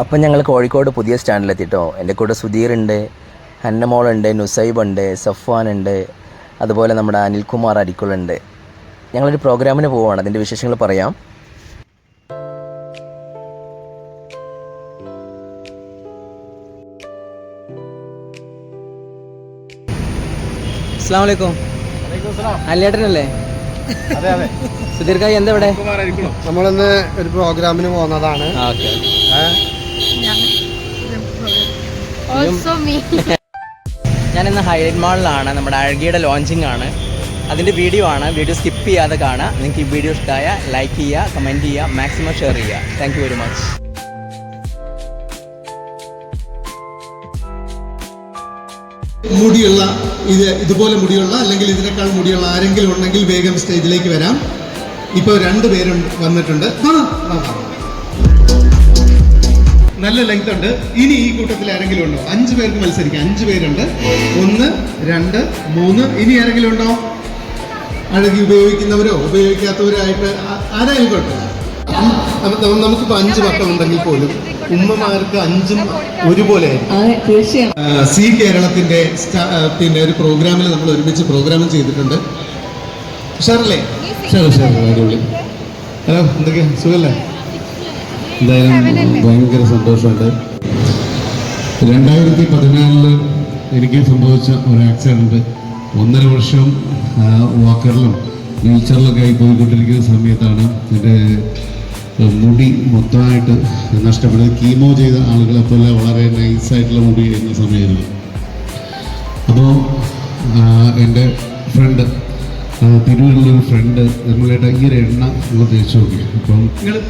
അപ്പം ഞങ്ങൾ കോഴിക്കോട് പുതിയ സ്റ്റാൻഡിലെത്തിട്ടോ. എൻ്റെ കൂടെ സുധീറുണ്ട്, ഹന്നമോളുണ്ട്, നുസൈബുണ്ട്, സഫ്വാനുണ്ട്, അതുപോലെ നമ്മുടെ അനിൽകുമാർ അരിക്കുളുണ്ട്. ഞങ്ങളൊരു പ്രോഗ്രാമിന് പോവുകയാണ്, അതിൻ്റെ വിശേഷങ്ങൾ പറയാം. അസ്സലാമു അലൈക്കും. അല്ലേട്ടനല്ലേ? സുധീർക്കായി എന്താ ഇവിടെ? നമ്മളിന്ന് ഒരു പ്രോഗ്രാമിന് പോകുന്നതാണ്. ഞാനിന്ന് ഹൈലൈറ്റ് മാളിലാണ്. നമ്മുടെ അഴകിയുടെ ലോഞ്ചിങ് ആണ്, അതിൻ്റെ വീഡിയോ ആണ്. വീഡിയോ സ്കിപ്പ് ചെയ്യാതെ കാണുക. നിങ്ങൾക്ക് ഈ വീഡിയോ ഇഷ്ടമായ ലൈക്ക് ചെയ്യുക, കമൻറ്റ് ചെയ്യുക, മാക്സിമം ഷെയർ ചെയ്യുക. Thank you very much. മുടിയുള്ള ഇതുപോലെ മുടിയുള്ള അല്ലെങ്കിൽ ഇതിനേക്കാൾ മുടിയുള്ള ആരെങ്കിലും ഉണ്ടെങ്കിൽ വേഗം സ്റ്റേജിലേക്ക് വരാം. ഇപ്പോൾ 2 പേര് വന്നിട്ടുണ്ട്. നല്ല ലെങ്ത് ഉണ്ട്. ഇനി ഈ കൂട്ടത്തിൽ ആരെങ്കിലും ഉണ്ടോ? 5 പേർക്ക് മത്സരിക്കാം. 5 പേരുണ്ട്. 1, 2, 3. ഇനി ആരെങ്കിലും ഉണ്ടോ? അഴകി ഉപയോഗിക്കുന്നവരോ ഉപയോഗിക്കാത്തവരോ ആയിട്ട് ആരായാലും കുഴപ്പമില്ല. നമുക്കിപ്പോൾ 5 മക്കളുണ്ടെങ്കിൽ പോലും ഉമ്മമാർക്ക് 5ഉം ഒരുപോലെ ആയിരിക്കും. സി കേരളത്തിന്റെ പിന്നെ ഒരു പ്രോഗ്രാമിൽ നമ്മൾ ഒരുമിച്ച് പ്രോഗ്രാം ചെയ്തിട്ടുണ്ട്. ഷെറല്ലേ? അടിപൊളി. ഹലോ, എന്തൊക്കെയാ, സുഖല്ലേ? എന്തായാലും ഭയങ്കര സന്തോഷമുണ്ട്. 2014 എനിക്ക് സംഭവിച്ച ഒരു ആക്സിഡൻറ്റ് 1.5 വർഷം വാക്കറിലും വീൽച്ചറിലൊക്കെ ആയി പോയിക്കൊണ്ടിരിക്കുന്ന സമയത്താണ് എൻ്റെ മുടി മൊത്തമായിട്ട് നഷ്ടപ്പെടുന്നത്. കീമോ ചെയ്ത ആളുകളെ പോലെ വളരെ നൈസായിട്ടുള്ള മുടി എന്ന സമയമായിരുന്നു. അപ്പോൾ എൻ്റെ ഫ്രണ്ട്, തിരൂരിലുള്ളൊരു ഫ്രണ്ട് നമ്മളായിട്ട് ഈ ഒരു എണ്ണ നമ്മൾ തേച്ച് നോക്കി. അപ്പം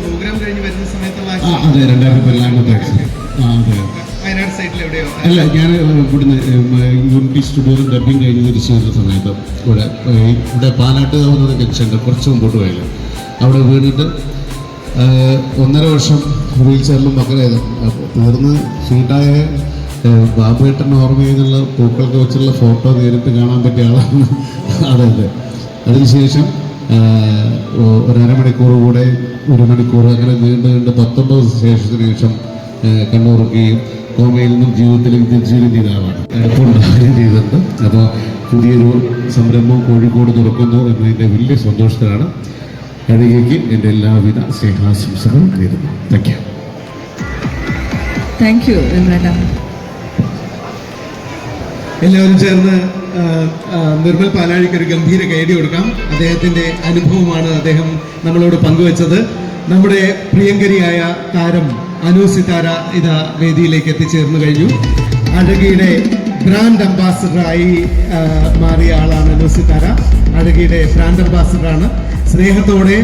പ്രോഗ്രാം കഴിഞ്ഞ് വരുന്ന സമയത്തുള്ള അതെ 2014 ആക്സിഡൻറ്റ്. അതെ, അല്ല, ഞാൻ ഇവിടുന്ന് യൂണിറ്റി സ്റ്റുഡിയോയിൽ ഡബിങ് കഴിഞ്ഞ് തിരിച്ചു വരുന്ന സമയത്ത് ഇവിടെ പാലാട്ട് ആവുന്നത് ജംഗ്ഷൻ്റെ കുറച്ച് മുമ്പോട്ട് പോയില്ല, അവിടെ വീണിട്ട് 1.5 വർഷം വീൽ ചെയറിലും മക്കളായത്. തീർന്ന് ഷൂട്ടായ ബാബുവേട്ടൻ ഓർമ്മ ചെയ്യുന്നുള്ള പൂക്കൾക്ക് വെച്ചുള്ള ഫോട്ടോ നേരിട്ട് കാണാൻ പറ്റിയ ആളാണ്. അതെ. അതിനുശേഷം 1.5 മണിക്കൂർ കൂടെ 1 മണിക്കൂർ അങ്ങനെ നീണ്ട് 19 ശേഷത്തിന് ശേഷം കണ്ണുറുക്കുകയും കോമയിൽ നിന്നും ജീവിതത്തിലേക്ക് തിരിച്ചുവരും ചെയ്ത ആളാണ്. ഉണ്ടാവുകയും ചെയ്തിട്ടുണ്ട്. അപ്പോൾ പുതിയൊരു സംരംഭം കോഴിക്കോട് തുറക്കുന്നു എന്നതിൻ്റെ വലിയ സന്തോഷത്തിലാണ്. അഴകിക്ക് എൻ്റെ എല്ലാവിധ സ്നേഹാശംസകളും നേരുന്നു. Thank you. എല്ലാവരും ചേർന്ന് നിർമ്മൽ പാലാഴിക്ക് ഒരു ഗംഭീര കൈയടി കൊടുക്കാം. അദ്ദേഹത്തിൻ്റെ അനുഭവമാണ് അദ്ദേഹം നമ്മളോട് പങ്കുവച്ചത്. നമ്മുടെ പ്രിയങ്കരിയായ താരം അനു സിതാര ഇതാ വേദിയിലേക്ക് എത്തിച്ചേർന്നു കഴിഞ്ഞു. അഴകിയുടെ ബ്രാൻഡ് അംബാസിഡറായി മാറിയ ആളാണ് അനു സിതാര. അഴകിയുടെ ബ്രാൻഡ് അംബാസിഡറാണ്. സ്നേഹത്തോടെ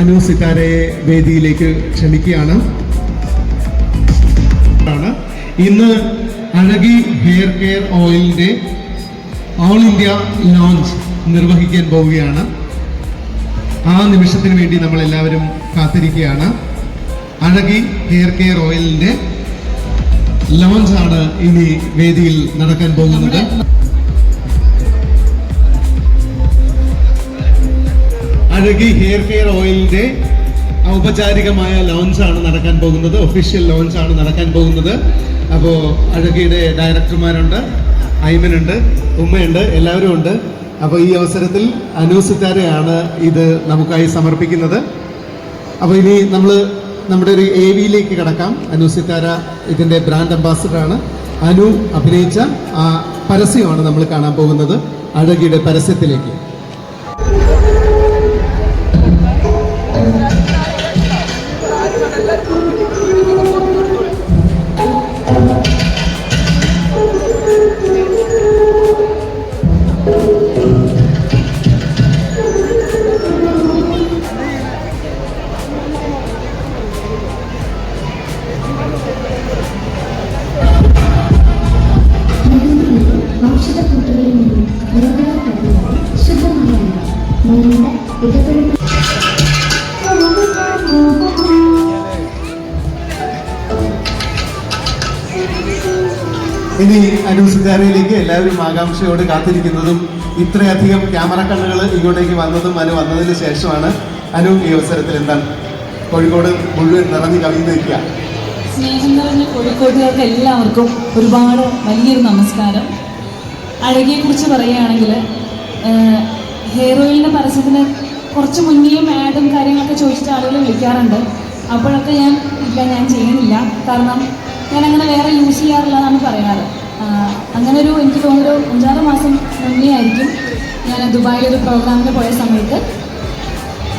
അനു സിതാരയെ വേദിയിലേക്ക് ക്ഷണിക്കുകയാണ്. ഇന്ന് അഴകി ഹെയർ കെയർ ഓയിലിൻ്റെ ഓൾ ഇന്ത്യ ലോഞ്ച് നിർവഹിക്കാൻ പോവുകയാണ്. ആ നിമിഷത്തിന് വേണ്ടി നമ്മളെല്ലാവരും കാത്തിരിക്കുകയാണ്. അഴകി ഹെയർ കെയർ ഓയിലിൻ്റെ ലോഞ്ചാണ് ഇനി വേദിയിൽ നടക്കാൻ പോകുന്നത്. അഴകി ഹെയർ കെയർ ഓയിലിൻ്റെ ഔപചാരികമായ ലോഞ്ചാണ് നടക്കാൻ പോകുന്നത്. ഒഫീഷ്യൽ ലോഞ്ചാണ് നടക്കാൻ പോകുന്നത്. അപ്പോൾ അഴകിയുടെ ഡയറക്ടർമാരുണ്ട്, ഐമനുണ്ട്, ഉമ്മയുണ്ട്, എല്ലാവരും ഉണ്ട്. അപ്പോൾ ഈ അവസരത്തിൽ അനു സിതാരയാണ് ഇത് നമുക്കായി സമർപ്പിക്കുന്നത്. അപ്പോൾ ഇനി നമ്മുടെ ഒരു AVയിലേക്ക് കടക്കാം. അനു സിതാര ഇതിൻ്റെ ബ്രാൻഡ് അംബാസിഡറാണ്. അനു അഭിനയിച്ച ആ പരസ്യമാണ് നമ്മൾ കാണാൻ പോകുന്നത്. അഴകിയുടെ പരസ്യത്തിലേക്ക്. ഇനി അനു സിതാരയിലേക്ക് എല്ലാവരും ആകാംക്ഷയോട് കാത്തിരിക്കുന്നതും ഇത്രയധികം ക്യാമറ കണ്ണുകൾ ഇങ്ങോട്ടേക്ക് വന്നതും അനു വന്നതിന് ശേഷമാണ്. അനു, ഈ അവസരത്തിൽ എന്താണ്? കോഴിക്കോട് മുഴുവൻ നിറഞ്ഞു കവിഞ്ഞു നിൽക്കുക. സ്നേഹം നിറഞ്ഞ കോഴിക്കോട്ടുകാർക്ക് എല്ലാവർക്കും ഒരുപാട് വലിയൊരു നമസ്കാരം. അഴകിയെക്കുറിച്ച് പറയുകയാണെങ്കിൽ ഹെയർ ഓയിലിൻ്റെ പരസ്യത്തിന് കുറച്ച് മുന്നേയും ആഡും കാര്യങ്ങളൊക്കെ ചോദിച്ചിട്ട് ആളുകൾ വിളിക്കാറുണ്ട്. അപ്പോഴൊക്കെ ഞാൻ ചെയ്യുന്നില്ല. കാരണം ഞാൻ അങ്ങനെ വേറെ യൂസ് ചെയ്യാറില്ല എന്നാണ് പറയാറ്. അങ്ങനെ എനിക്ക് തോന്നുന്നൊരു 5-6 മാസം മുന്നേ ആയിരിക്കും ഞാൻ ദുബായിലൊരു പ്രോഗ്രാമിന് പോയ സമയത്ത്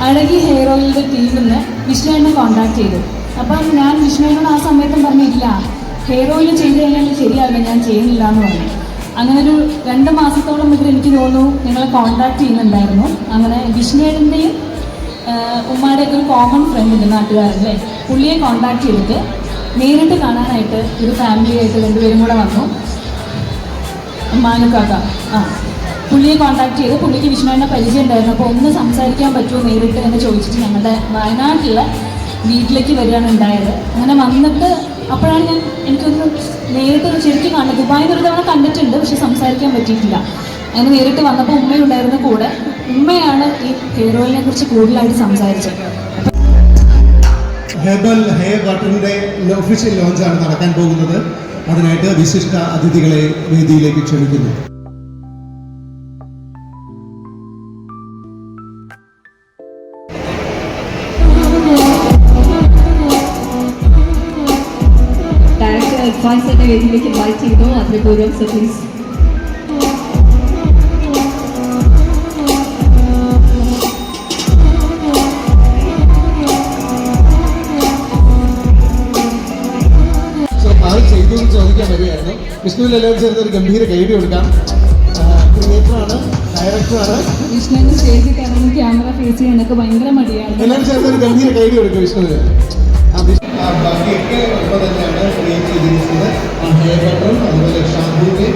അഴകി ഹെയർ ഓയിലിൻ്റെ ടീമിൽ നിന്ന് വിഷ്ണുവിനെ കോൺടാക്ട് ചെയ്തു. അപ്പം ഞാൻ വിഷ്ണുവിനോട് ആ സമയത്തും പറഞ്ഞില്ല, ഹെയർ ഓയിൽ ചെയ്ത് കഴിഞ്ഞാൽ ശരിയാവില്ല, ഞാൻ ചെയ്യുന്നില്ല എന്ന് പറഞ്ഞു. അങ്ങനെ ഒരു 2 മാസത്തോളം മുതൽ എനിക്ക് തോന്നുന്നു ഞങ്ങളെ കോൺടാക്ട് ചെയ്യുന്നുണ്ടായിരുന്നു. അങ്ങനെ വിഷ്ണുവിൻ്റെയും ഉമ്മാരുടെയൊക്കെ ഒരു കോമൺ ഫ്രണ്ട് ഉണ്ട് നാട്ടുകാരല്ലേ, പുള്ളിയെ കോൺടാക്ട് ചെയ്തിട്ട് നേരിട്ട് കാണാനായിട്ട് ഒരു ഫാമിലിയായിട്ട് 2 പേരും കൂടെ വന്നു. മാനുക്കാക്ക പുള്ളിയെ കോൺടാക്ട് ചെയ്ത് പുള്ളിക്ക് വിഷ്ണുവിനെ പരിചയം ഉണ്ടായിരുന്നു. അപ്പോൾ ഒന്ന് സംസാരിക്കാൻ പറ്റുമോ നേരിട്ട് എന്ന് ചോദിച്ചിട്ട് ഞങ്ങളുടെ വയനാട്ടിലെ വീട്ടിലേക്ക് വരികയാണ് ഉണ്ടായത്. അങ്ങനെ വന്നിട്ട് അപ്പോഴാണ് എനിക്കൊന്ന് നേരിട്ട് ശരിക്കും കാണുന്നത്. ദുബായിൽ ഒരു തവണ കണ്ടിട്ടുണ്ട്, പക്ഷെ സംസാരിക്കാൻ പറ്റിയിട്ടില്ല. അങ്ങനെ നേരിട്ട് വന്നപ്പോൾ ഉമ്മയുണ്ടായിരുന്ന കൂടെ. ഉമ്മയാണ് ഈ ഹെയർ ഓയിലിനെ കുറിച്ച് കൂടുതലായിട്ട് സംസാരിച്ചത്. ഹെർബൽ ഹെയർ ബട്ടറിൻ്റെ ഒഫീഷ്യൽ ലോഞ്ചാണ് നടക്കാൻ പോകുന്നത്. അതിനായിട്ട് വിശിഷ്ട അതിഥികളെ വേദിയിലേക്ക് ക്ഷണിക്കുന്നു. ഡയറക്ടർ അഡ്വാൻസ് എന്ന വേദിയിലേക്ക് ഇൻവൈറ്റ് ചെയ്തു. അതിപൂർവ്വം സതീഷ്. ചോദിക്കാൻ വരികയായിരുന്നു. വിഷ്ണുവിൽ എല്ലാവരും ചേർന്ന് ഒരു ഗംഭീര കൈഡി കൊടുക്കാം. ക്രിയേറ്ററാണ്, ഡയറക്ടറാണ്. വിഷ്ണുവിന് സ്റ്റേജിൽ കയറുന്ന ക്യാമറ ഫേസ് ചെയ്യാനൊക്കെ ഭയങ്കര മടിയാണ്. എല്ലാവരും ചേർന്ന് ഒരു ഗംഭീര കൈഡി കൊടുക്കും വിഷ്ണുവിന്. ബാക്കിയൊക്കെ ഒപ്പം തന്നെയാണ് ക്രിയേറ്റ് ചെയ്തിരിക്കുന്നത്. ഹെയർ ബട്ടറും അതുപോലെ ഷാമ്പൂവിൻ്റെ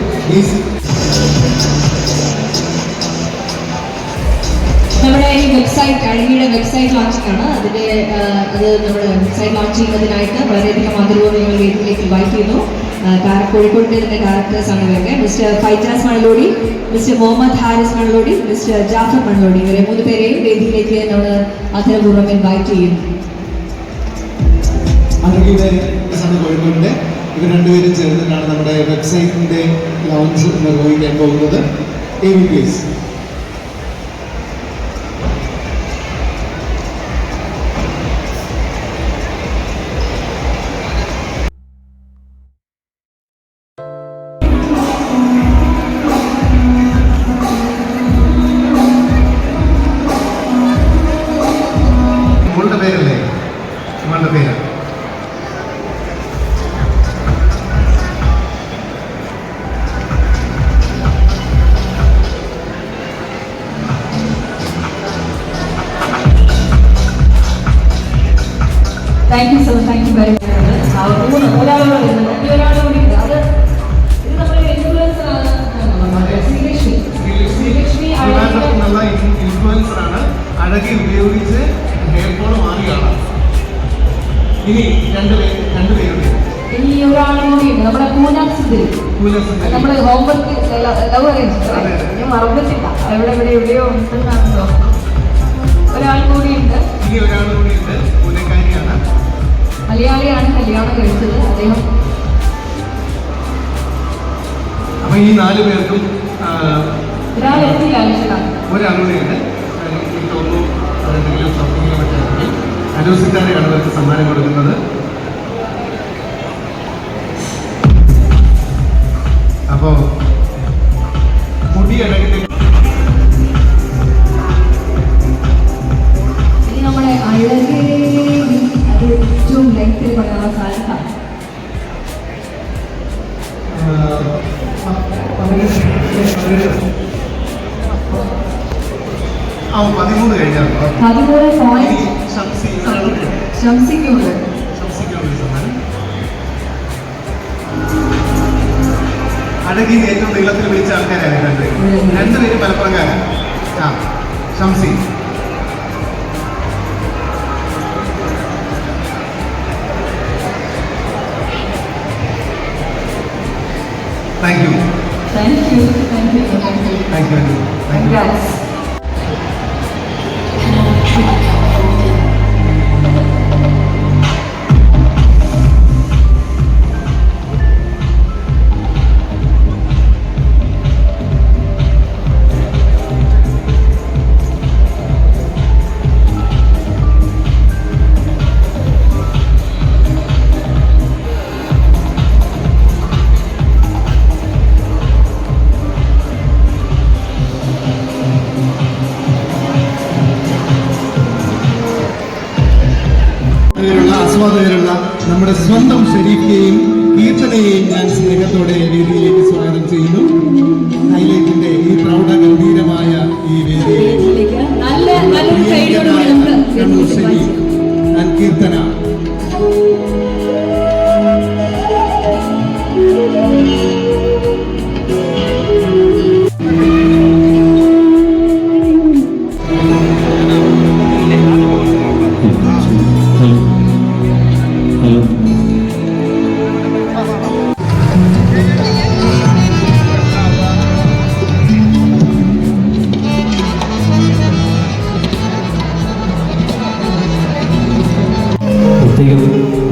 നമ്മുടെ ഈ വെബ്സൈറ്റ് അഴകിയുടെ വെബ്സൈറ്റ് ലോഞ്ചിങ്ങാണ്. അത് നമ്മുടെ വെബ്സൈറ്റ് ലോഞ്ച് ചെയ്യുന്നതിനായിട്ട് വളരെയധികം ആദരവോടെ ഞങ്ങൾ വേദിയിലേക്ക് ഇൻവൈറ്റ് ചെയ്യുന്നു. കോഴിക്കോടിൻ്റെ തന്നെ ഡയറക്ടേഴ്സാണ് ഇവരൊക്കെ. Mister Faijas Manalodi, mister Muhammad Haris Manalodi, mister Jafar Manalodi, ഇവരെ 3 പേരെയും വേദിയിലേക്ക് നമ്മൾ ആദരപൂർവ്വം ഇൻവൈറ്റ് ചെയ്യുന്നു. അഴകിയുടെ കോഴിക്കോടിൻ്റെ ഇവർ 2 പേരും ചേർന്നിട്ടാണ് നമ്മുടെ വെബ്സൈറ്റിൻ്റെ ലോഞ്ച് നിർവഹിക്കാൻ പോകുന്നത്. പ്ലീസ്. പേരല്ലേ നിങ്ങളുടെ പേര്? Thank you sir, thank you very much. ഒരാളോട് വരുന്നത് ഈ ഒരാളും കൂടി ഉണ്ട്. അത് ഇത് നമ്മുടെ ഇൻഫ്ലുവൻസറാണ് ശ്രീലക്ഷ്മി. ഇൻഫ്ലുവൻസറാണ്. അഴകി ഉപയോഗിച്ച് ഹെയർ ഫോൾ മാറിയാണ്. ഇനി 2 പേരുണ്ട്. ഇനി ഒരാളും കൂടി ഉണ്ട്, നമ്മുടെ പൂനാക്സിൽ നമ്മുടെ ഹോംവർക്ക് ലവ് അറേഞ്ച് ഞാൻ മറന്നിട്ടില്ല. എവിടെയോ ഉണ്ടെന്നാണല്ലോ. ഒരാൾ കൂടിയുണ്ട്. ഇനി ഒരാൾ കൂടിയുണ്ട്. പൂനെക്കാരിയാണ്, മലയാളിയാണ്, കല്യാണം കഴിച്ചത് അദ്ദേഹം. അപ്പൊ ഈ 4 പേർക്കും ഒരാളെത്തില്ല. ഒരാളുകൂടെയുണ്ട്. എനിക്ക് തോന്നുന്നു അതെന്തെങ്കിലും സംഭവിക്കാൻ പറ്റുമെങ്കിൽ അനൂസിക്കാരെയാണ് അവർക്ക് സമ്മാനം കൊടുക്കുന്നത്. അപ്പോൾ മുടി അഴകിന്റെ ഇനി നമ്മുടെ അഴകേ അത് ഏറ്റവും ലെങ്ത്തിൽ പറയാനുള്ള സാധനമാണ്. 13 കഴിഞ്ഞാൽ 13 പോയിന്റ് ശംസിക്കുണ്ട്. അഴകിന്ന് ഏറ്റവും നീളത്തിൽ വിളിച്ച ആൾക്കാരാണ് 2 പേരും മലപ്പുറംകാരാണ്. ഷംസി. Thank you. നമ്മുടെ സ്വന്തം ഷെരീഫിനെയും കീർത്തനയെയും ഞാൻ സ്നേഹത്തോടെ വേദിയിലേക്ക് സ്വാഗതം ചെയ്യുന്നു. ഹൈലൈറ്റിന്റെ ഈ പ്രൗഢഗംഭീരമായ ഈ വേദിയിലേക്ക് നല്ലൊരു കൈയോടുകൂടി നമുക്ക് കണ്ണൂർ ഷെരീഫ് ആൻഡ് കീർത്തന.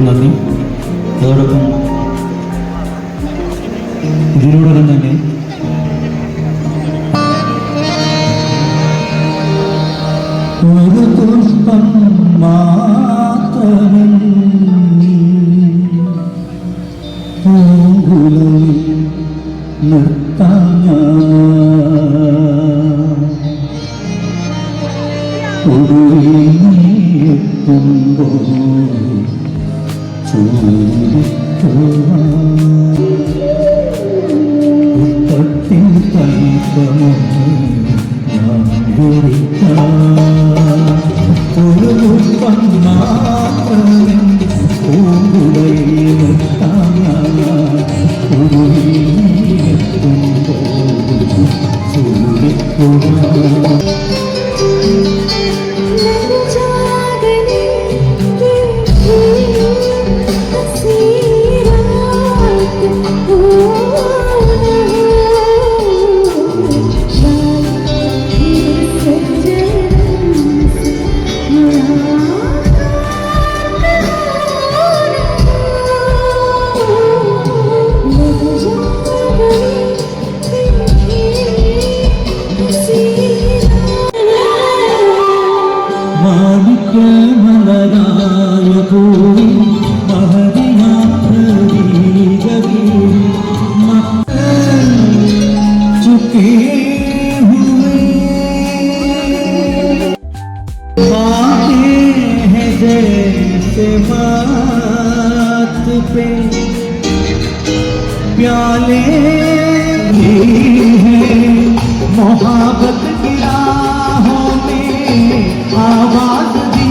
നന്ദി. അതോടൊപ്പം ഇതിനോടൊപ്പം തന്നെ ഒരു പുഷ്പം മാത്രമേ പൂങ്കുലയിൽ നിർത്താൻ प्याले मोहब्बत की राहों में आवाज दी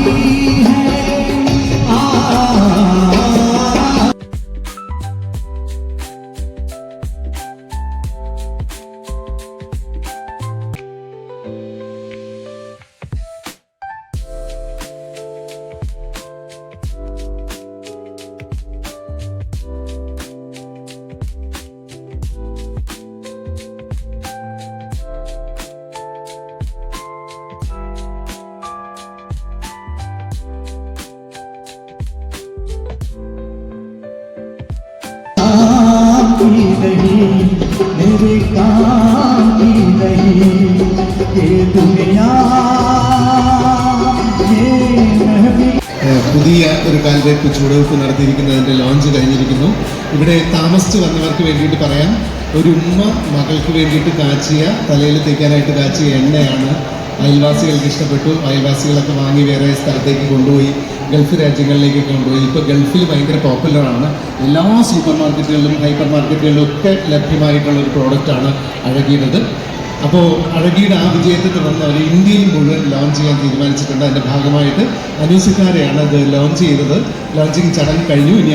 है मेरे काम की नहीं ये दुनिया പുതിയ ഒരു കാൽവെപ്പ് ചുവടുവെപ്പ് നടത്തിയിരിക്കുന്നതിൻ്റെ ലോഞ്ച് കഴിഞ്ഞിരിക്കുന്നു. ഇവിടെ താമസിച്ച് വന്നവർക്ക് വേണ്ടിയിട്ട് പറയാം, ഒരു ഉമ്മ മകൾക്ക് വേണ്ടിയിട്ട് കാച്ചിയ, തലയിൽ തേക്കാനായിട്ട് കാച്ചിയ എണ്ണയാണ് അയൽവാസികൾക്ക് ഇഷ്ടപ്പെട്ടു. അയൽവാസികളൊക്കെ വാങ്ങി വേറെ സ്ഥലത്തേക്ക് കൊണ്ടുപോയി, ഗൾഫ് രാജ്യങ്ങളിലേക്ക് കൊണ്ടുപോയി. ഇപ്പോൾ ഗൾഫിൽ ഭയങ്കര പോപ്പുലറാണ്. എല്ലാ സൂപ്പർ മാർക്കറ്റുകളിലും ഹൈപ്പർ മാർക്കറ്റുകളിലും ഒക്കെ ലഭ്യമായിട്ടുള്ള ഒരു പ്രോഡക്റ്റാണ് അഴകിയുടേത്. അപ്പോൾ അഴകിയുടെ ആ വിജയത്തെ തുടർന്ന് അവർ ഇന്ത്യയിൽ മുഴുവൻ ലോഞ്ച് ചെയ്യാൻ തീരുമാനിച്ചിട്ടുണ്ട്. അതിൻ്റെ ഭാഗമായിട്ട് അനൂസിക്കാരെയാണ് അത് ലോഞ്ച് ചെയ്തത്. ലോഞ്ചിങ് ചടങ്ങ് കഴിഞ്ഞു. ഇനി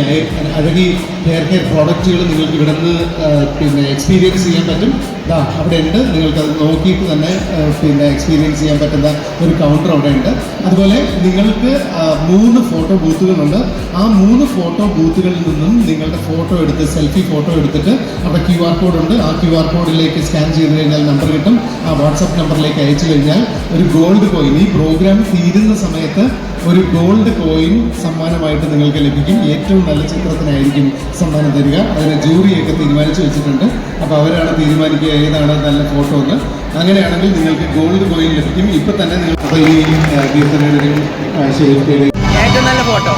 അഴകി ഹെയർ കെയർ പ്രോഡക്റ്റുകൾ നിങ്ങൾക്ക് ഇവിടെ നിന്ന് പിന്നെ എക്സ്പീരിയൻസ് ചെയ്യാൻ പറ്റും. അവിടെ ഉണ്ട്, നിങ്ങൾക്കത് നോക്കിയിട്ട് തന്നെ പിന്നെ എക്സ്പീരിയൻസ് ചെയ്യാൻ പറ്റുന്ന ഒരു കൗണ്ടർ അവിടെ ഉണ്ട്. അതുപോലെ നിങ്ങൾക്ക് 3 ഫോട്ടോ ബൂത്തുകളുണ്ട്. ആ 3 ഫോട്ടോ ബൂത്തുകളിൽ നിന്നും നിങ്ങളുടെ ഫോട്ടോ എടുത്ത്, സെൽഫി ഫോട്ടോ എടുത്തിട്ട് അവിടെ QR കോഡ് ഉണ്ട്. ആ QR കോഡിലേക്ക് സ്കാൻ ചെയ്ത് കഴിഞ്ഞാൽ നമ്പർ കിട്ടും. ആ വാട്സപ്പ് നമ്പറിലേക്ക് അയച്ചു കഴിഞ്ഞാൽ ഒരു ഗോൾഡ് കോയിൻ, ഈ പ്രോഗ്രാം തീരുന്ന സമയത്ത് ഒരു ഗോൾഡ് കോയിൻ സമ്മാനമായിട്ട് നിങ്ങൾക്ക് ലഭിക്കും. ഏറ്റവും നല്ല ചിത്രത്തിനായിരിക്കും സമ്മാനം തരിക. അതിന് ജൂറിയൊക്കെ തീരുമാനിച്ചു വെച്ചിട്ടുണ്ട്. അപ്പോൾ അവരാണ് തീരുമാനിക്കുക ഏതാണ് നല്ല ഫോട്ടോ എന്ന്. അങ്ങനെയാണെങ്കിൽ നിങ്ങൾക്ക് ഗോൾഡ് കോയിൻ ലഭിക്കും. ഇപ്പം തന്നെ നിങ്ങൾ അപ്പോൾ ഈ കീർത്തനയുടെയും ഷെരീഫിന്റെയും ഏറ്റവും നല്ല ഫോട്ടോ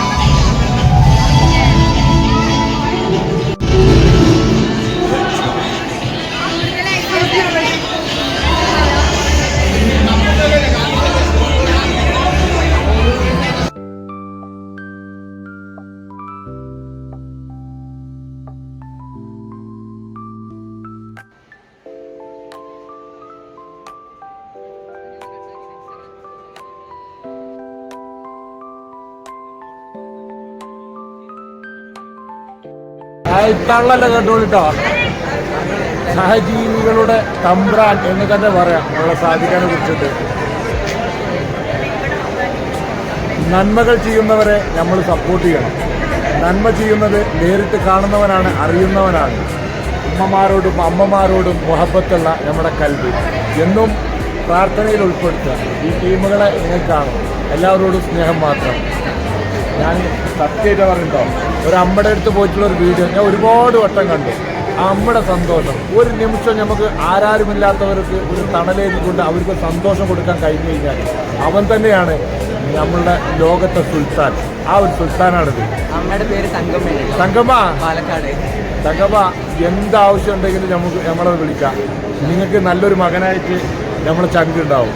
തള്ളല്ല കേട്ടോളിട്ടോ. സഹജീവികളുടെ തമ്പ്രാൻ എന്ന് തന്നെ പറയാം നമ്മളെ സാധിക്കാനെ കുറിച്ചിട്ട്. നന്മകൾ ചെയ്യുന്നവരെ നമ്മൾ സപ്പോർട്ട് ചെയ്യണം. നന്മ ചെയ്യുന്നത് നേരിട്ട് കാണുന്നവനാണ്, അറിയുന്നവനാണ്. ഉമ്മമാരോടും അമ്മമാരോടും മുഹബത്തുള്ള നമ്മുടെ കൽബ് എന്നും പ്രാർത്ഥനയിൽ ഉൾപ്പെടുത്തുക. ഈ ടീമുകളെ നിങ്ങൾ കാണും, എല്ലാവരോടും സ്നേഹം മാത്രം. ഞാൻ സത്യമായിട്ട് പറഞ്ഞിട്ടോ, ഒരു അമ്മയുടെ അടുത്ത് പോയിട്ടുള്ളൊരു വീഡിയോ ഞാൻ ഒരുപാട് വട്ടം കണ്ടു. ആ അമ്മയുടെ സന്തോഷം ഒരു നിമിഷം നമുക്ക് ആരാരുമില്ലാത്തവർക്ക് ഒരു തണലേറ്റിക്കൊണ്ട് അവർക്ക് സന്തോഷം കൊടുക്കാൻ കഴിഞ്ഞു കഴിഞ്ഞാൽ അവൻ തന്നെയാണ് നമ്മളുടെ ലോകത്തെ സുൽത്താൻ. ആ ഒരു സുൽത്താനാണിത്. അമ്മയുടെ പേര് തങ്കമ്മ, തങ്കമ്മ, പാലക്കാട്. തങ്കമ്മ, എന്താവശ്യം ഉണ്ടെങ്കിലും നമ്മളെ വിളിക്കാം. നിങ്ങൾക്ക് നല്ലൊരു മകനായിട്ട് നമ്മളെ ചങ്കുണ്ടാവും.